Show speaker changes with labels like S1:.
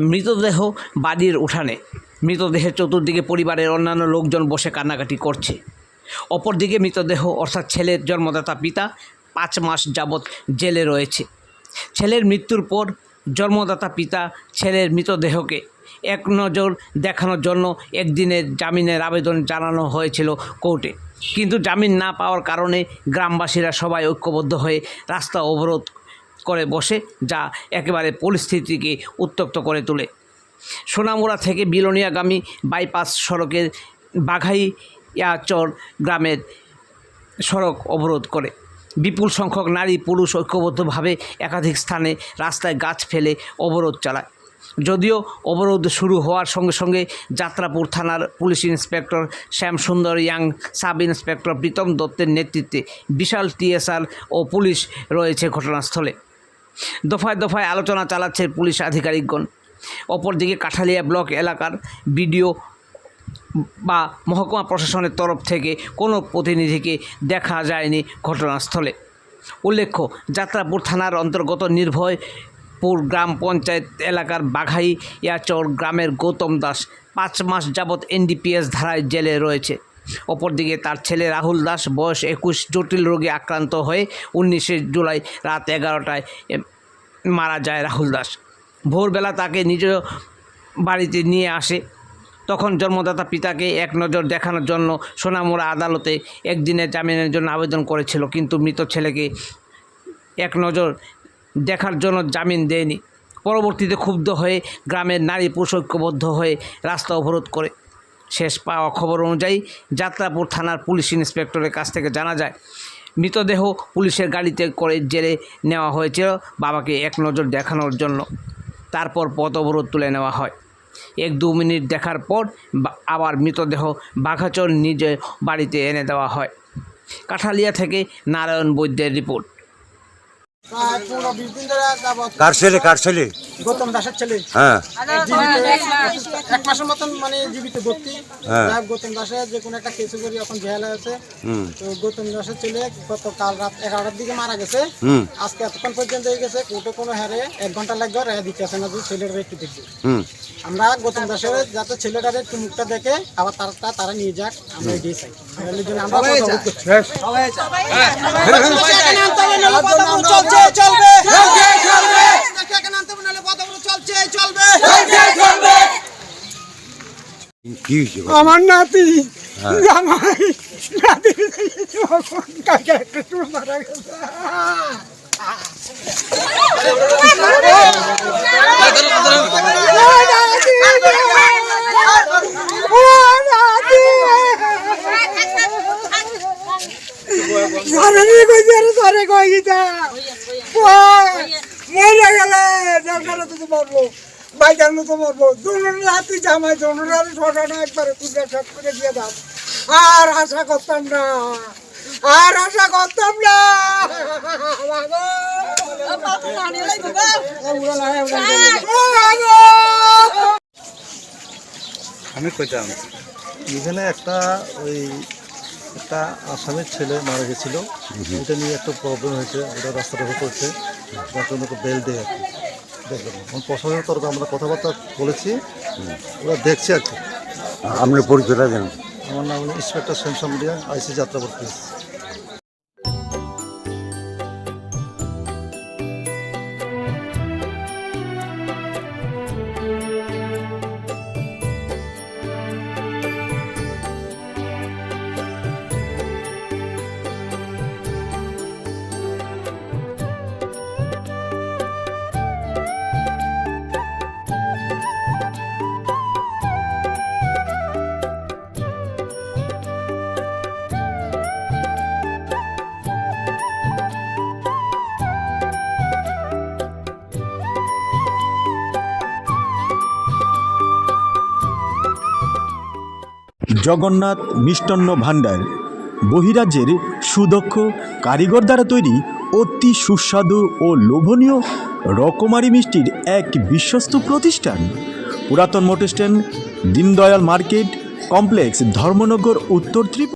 S1: মৃতদেহ বাড়ির উঠানে। মৃতদেহের চতুর্দিকে পরিবারের অন্যান্য লোকজন বসে কান্নাকাটি করছে। অপরদিকে মৃতদেহ অর্থাৎ ছেলের জন্মদাতা পিতা 5 মাস যাবৎ জেলে রয়েছে। ছেলের মৃত্যুর পর জন্মদাতা পিতা ছেলের মৃতদেহকে এক নজর দেখানোর জন্য একদিনের জামিনের আবেদন জানানো হয়েছিল কোর্টে, কিন্তু জামিন না পাওয়ার কারণে গ্রামবাসীরা সবাই ঐক্যবদ্ধ হয়ে রাস্তা অবরোধ করে বসে, যা একেবারে পরিস্থিতিকে উত্তপ্ত করে তোলে। সোনামুড়া থেকে বিলোনিয়াগামী বাইপাস সড়কের বাঘাইয়াচর গ্রামের সড়ক অবরোধ করে বিপুল সংখ্যক নারী পুরুষ ঐক্যবদ্ধভাবে একাধিক স্থানে রাস্তায় গাছ ফেলে অবরোধ চালায়। যদিও অবরোধ শুরু হওয়ার সঙ্গে সঙ্গে যাত্রাপুর থানার পুলিশ ইন্সপেক্টর শ্যামসুন্দর ইয়াং, সাব ইন্সপেক্টর প্রীতম দত্তের নেতৃত্বে বিশাল টিএসআর ও পুলিশ রয়েছে ঘটনাস্থলে। দফায় দফায় আলোচনা চালাচ্ছে পুলিশ আধিকারিকগণ। অপরদিকে কাঠালিয়া ব্লক এলাকার বিডিও বা মহকুমা প্রশাসনের তরফ থেকে কোনো প্রতিনিধিকে দেখা যায়নি ঘটনাস্থলে। উল্লেখ্য, যাত্রাপুর থানার অন্তর্গত নির্ভয়পুর গ্রাম পঞ্চায়েত এলাকার বাঘাইয়াচর গ্রামের গৌতম দাস 5 মাস যাবৎ এনডিপিএস ধারায় জেলে রয়েছে। অপরদিকে তার ছেলে রাহুল দাস বয়স 21 জটিল রোগে আক্রান্ত হয়ে 19 জুলাই রাত 11টায় মারা যায়। রাহুল দাস ভোরবেলা তাকে নিজ বাড়িতে নিয়ে আসে। তখন জন্মদাতা পিতাকে এক নজর দেখানোর জন্য সোনামুড়া আদালতে একদিনের জামিনের জন্য আবেদন করেছিল, কিন্তু মৃত ছেলেকে এক নজর দেখার জন্য জামিন দেয়নি। পরবর্তীতে ক্ষুব্ধ হয়ে গ্রামের নারী পুরুষ ঐক্যবদ্ধ হয়ে রাস্তা অবরোধ করে। শেষ পাওয়া খবর অনুযায়ী যাত্রাপুর থানার পুলিশ ইন্সপেক্টরের কাছ থেকে জানা যায়, মৃতদেহ পুলিশের গাড়িতে করে জেলে নেওয়া হয়েছিল বাবাকে এক নজর দেখানোর জন্য। তারপর পথ অবরোধ তুলে নেওয়া হয়। 1-2 মিনিট দেখার পর আবার মৃতদেহ বাঘাচর নিজে বাড়িতে এনে দেওয়া হয়। কাঠালিয়া থেকে নারায়ণ বৈদ্যের রিপোর্ট।
S2: কার ছেলে?
S3: গৌতম দাসের ছেলে।
S2: হ্যাঁ,
S3: 1 মাসের মতন মানে জীবিত ভর্তি। গৌতম দাসের যে কোনো একটা কেসে করি এখন জেলে আছে। তো গৌতম দাসের ছেলে গতকাল রাত 11টার দিকে মারা গেছে। আজকে এতক্ষণ পর্যন্ত হয়ে গেছে, কোর্টে কোনো হারে 1 ঘন্টা লাগবে রেয়া দিতে আসে না যে ছেলেটা একটু দেখবে। আমরা গৌতম দাসের যাতে ছেলেটার একটু মুখটা দেখে আবার তারা নিয়ে যাক, আমরা এগিয়ে চাই।
S4: আমার নাতি জামাই নাতি কাকে একটা চুল মারা গেছে। মরে গেলে তো মারবো, বাইকার মতো মারবো। দুজন রাতি জামাই দুজন ছোটটা একবারে তুলে সব করে দিয়ে দাও। আর আশা করতাম না।
S5: আমি কইতাম এখানে একটা আসামের ছেলে মারা গেছিল, এটা নিয়ে একটা প্রবলেম হয়েছে, ওটা রাস্তাটা করছে, যার জন্য বেল দেয় আর কি। দেখবেন প্রশাসনের তরফে আমরা কথাবার্তা বলেছি, ওরা দেখছে আর কি।
S2: আপনার পরিচয়টা জানেন?
S5: আমার নাম হলো ইন্সপেক্টর শ্যামসুন্দর ইয়াং, আইসি যাত্রাপুর পুলিশ।
S6: জগন্নাথ মিষ্টান্ন ভাণ্ডার বহিরাজ্যের সুদক্ষ কারিগর দ্বারা তৈরি অতি সুস্বাদু ও লোভনীয় রকমারি মিষ্টির এক বিশ্বস্ত প্রতিষ্ঠান। পুরাতন motor stand, Deendayal market complex, Dharmanagar, উত্তর ত্রিপুরা।